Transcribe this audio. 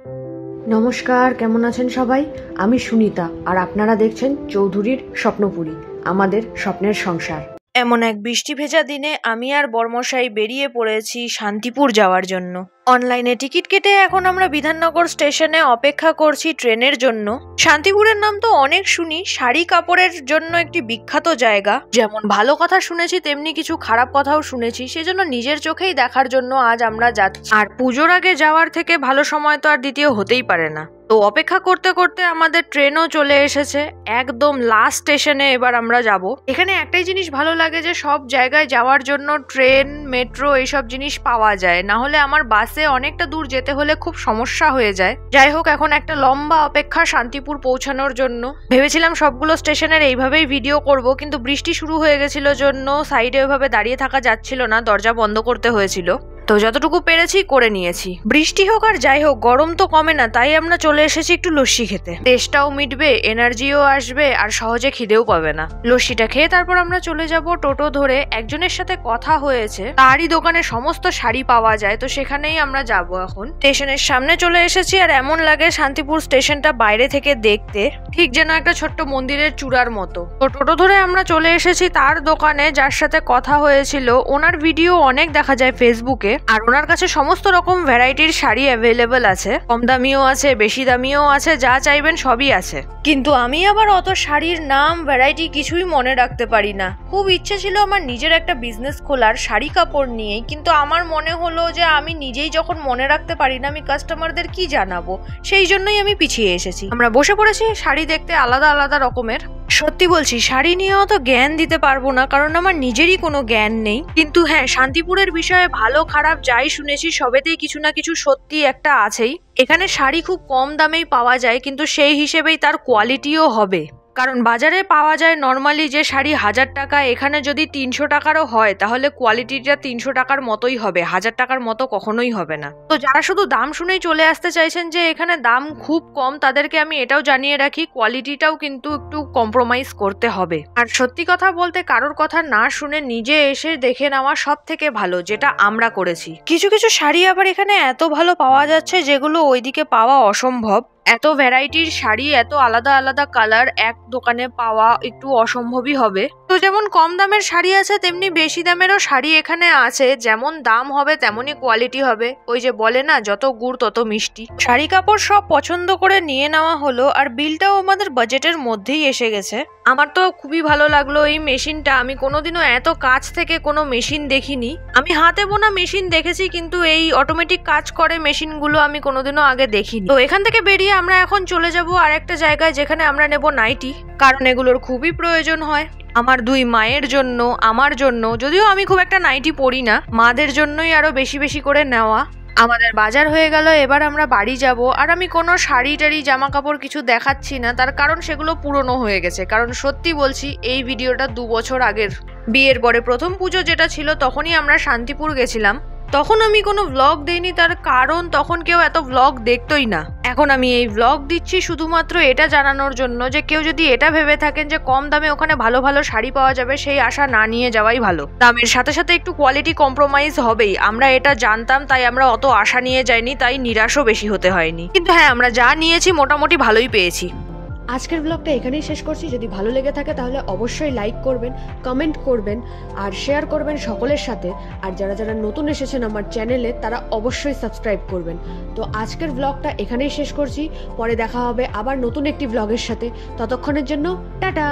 নমস্কার, কেমন আছেন সবাই? আমি সুনিতা, আর আপনারা দেখছেন চৌধুরীর স্বপ্নপুরী, আমাদের স্বপ্নের সংসার। এমন এক বৃষ্টি ভেজা দিনে আমি আর বর্মশাই বেরিয়ে পড়েছি শান্তিপুর যাওয়ার জন্য। অনলাইনে টিকিট কেটে এখন আমরা বিধাননগর স্টেশনে অপেক্ষা করছি ট্রেনের জন্য। শান্তিপুরের নাম তো অনেক শুনি, শাড়ি কাপড়ের জন্য একটি বিখ্যাত জায়গা। যেমন ভালো কথা শুনেছি তেমনি কিছু খারাপ কথাও শুনেছি, সেজন্য নিজের চোখেই দেখার জন্য আজ আমরা যাচ্ছি। আর পুজোর আগে যাওয়ার থেকে ভালো সময় তো আর দ্বিতীয় হতেই পারে না। তো অপেক্ষা করতে করতে আমাদের ট্রেনও চলে এসেছে, একদম লাস্ট স্টেশনে এবার আমরা যাব। এখানে একটাই জিনিস ভালো লাগে যে সব জায়গায় যাওয়ার জন্য ট্রেন, মেট্রো এইসব জিনিস পাওয়া যায়, না হলে আমার বাসে অনেকটা দূর যেতে হলে খুব সমস্যা হয়ে যায়। যাই হোক, এখন একটা লম্বা অপেক্ষা শান্তিপুর পৌঁছানোর জন্য। ভেবেছিলাম সবগুলো স্টেশনের এইভাবেই ভিডিও করব, কিন্তু বৃষ্টি শুরু হয়ে গেছিল জন্য সাইডে ওইভাবে দাঁড়িয়ে থাকা যাচ্ছিল না, দরজা বন্ধ করতে হয়েছিল। তো যতটুকু পেরেছি করে নিয়েছি। বৃষ্টি হোক আর যাই হোক, গরম তো কমে না, তাই আমরা চলে এসেছি একটু লস্যি খেতে। টেস্টটাও মিটবে, এনার্জিও আসবে, আর সহজে খিদেও পাবে না। লস্যিটা খেয়ে তারপর আমরা চলে যাব টোটো ধরে। একজনের সাথে কথা হয়েছে, তারই দোকানে সমস্ত শাড়ি পাওয়া যায়, তো সেখানেই আমরা যাব। এখন স্টেশনের সামনে চলে এসেছি, আর এমন লাগে শান্তিপুর স্টেশনটা বাইরে থেকে দেখতে ঠিক যেন একটা ছোট্ট মন্দিরের চূড়ার মতো। তো টোটো ধরে আমরা চলে এসেছি তার দোকানে, যার সাথে কথা হয়েছিল। ওনার ভিডিও অনেক দেখা যায় ফেসবুকে, আর ওনার কাছে সমস্ত রকম ভ্যারাইটির শাড়ি অ্যাভেলেবেল আছে। কম দামিও আছে, বেশি দামিও আছে, যা চাইবেন সবই আছে। কিন্তু আমি আবার অত শাড়ির নাম, ভ্যারাইটি কিছুই মনে রাখতে পারি না। খুব ইচ্ছে ছিল আমার নিজের একটা বিজনেস খোলার শাড়ি কাপড় নিয়ে, কিন্তু আমার মনে হলো যে আমি নিজেই যখন মনে রাখতে পারি না, আমি কাস্টমারদের কি জানাবো, সেই জন্যই আমি পিছিয়ে এসেছি। আমরা বসে পড়েছি শাড়ি দেখতে আলাদা আলাদা রকমের। সত্যি বলছি, শাড়ি নিয়েও তো জ্ঞান দিতে পারবো না, কারণ আমার নিজেরই কোনো জ্ঞান নেই। কিন্তু হ্যাঁ, শান্তিপুরের বিষয়ে ভালো খারাপ যাই শুনেছি সবেতেই কিছু না কিছু সত্যি একটা আছেই। এখানে শাড়ি খুব কম দামেই পাওয়া যায়, কিন্তু সেই হিসেবেই তার কোয়ালিটিও হবে। কারণ বাজারে পাওয়া যায় নর্মালি যে শাড়ি 1000 টাকা, এখানে যদি 300 টাকারও হয় তাহলে কোয়ালিটিটা 300 টাকার মতোই হবে, 1000 টাকার মতো কখনোই হবে না। তো যারা শুধু দাম শুনেই চলে আসতে চাইছেন যে এখানে দাম খুব কম, তাদেরকে আমি এটাও জানিয়ে রাখি, কোয়ালিটিটাও কিন্তু একটু কম্প্রোমাইজ করতে হবে। আর সত্যি কথা বলতে, কারোর কথা না শুনে নিজে এসে দেখে নেওয়া সব থেকে ভালো, যেটা আমরা করেছি। কিছু কিছু শাড়ি আবার এখানে এত ভালো পাওয়া যাচ্ছে যেগুলো ওইদিকে পাওয়া অসম্ভব। এত ভ্যারাইটির শাড়ি, এত আলাদা আলাদা কালার এক দোকানে পাওয়া একটু অসম্ভবই হবে। তো যেমন কম দামের শাড়ি আছে, তেমনি বেশি দামেরও শাড়ি এখানে আছে। যেমন দাম হবে তেমনই কোয়ালিটি হবে। ওই যে বলে না, যত গুড় তত মিষ্টি। শাড়ি কাপড় সব পছন্দ করে নিয়ে নেওয়া হলো, আর বিলটাও আমাদের বাজেটের মধ্যেই এসে গেছে। আমার তো খুবই ভালো লাগলো এই মেশিনটা। আমি কোনোদিনও এত কাছ থেকে কোনো মেশিন দেখিনি। আমি হাতে বোনা মেশিন দেখেছি, কিন্তু এই অটোমেটিক কাজ করে মেশিনগুলো আমি কোনোদিনও আগে দেখিনি। তো এখান থেকে বেরিয়ে আমরা এখন চলে যাব আরেকটা জায়গায়, যেখানে আমরা নেব নাইটি, কারণ এগুলোর খুবই প্রয়োজন হয়। আমার 2 মায়ের জন্য, আমার জন্য, যদিও আমি খুব একটা নাইটি পরি না, মাদের জন্যই আরো বেশি বেশি করে নেওয়া। আমাদের বাজার হয়ে গেল, এবার আমরা বাড়ি যাব। আর আমি কোনো শাড়ি টাড়ি জামা কাপড় কিছু দেখাচ্ছি না, তার কারণ সেগুলো পুরনো হয়ে গেছে। কারণ সত্যি বলছি, এই ভিডিওটা 2 বছর আগের। বিয়ের পরে প্রথম পুজো যেটা ছিল, তখনই আমরা শান্তিপুর গেছিলাম। তখন আমি কোনো ভ্লগ দেইনি, তার কারণ তখন কেউ এত ভ্লগ দেখতই না। এখন আমি এই ভ্লগ দিচ্ছি শুধুমাত্র এটা জানানোর জন্য যে কেউ যদি এটা ভেবে থাকেন যে কম দামে ওখানে ভালো ভালো শাড়ি পাওয়া যাবে, সেই আশা না নিয়ে যাওয়াই ভালো। দামের সাথে সাথে একটু কোয়ালিটি কম্প্রোমাইজ হবেই, আমরা এটা জানতাম, তাই আমরা অত আশা নিয়ে যাইনি, তাই নিরাশও বেশি হতে হয়নি। কিন্তু হ্যাঁ, আমরা যা নিয়েছি মোটামুটি ভালোই পেয়েছি। আজকের ব্লগটা এখানেই শেষ করছি। যদি ভালো লেগে থাকে তাহলে অবশ্যই লাইক করবেন, কমেন্ট করবেন, আর শেয়ার করবেন সকলের সাথে। আর যারা যারা নতুন এসেছেন আমার চ্যানেলে, তারা অবশ্যই সাবস্ক্রাইব করবেন। তো আজকের ব্লগটা এখানেই শেষ করছি। পরে দেখা হবে আবার নতুন একটি ব্লগের সাথে। ততক্ষণের জন্য টাটা।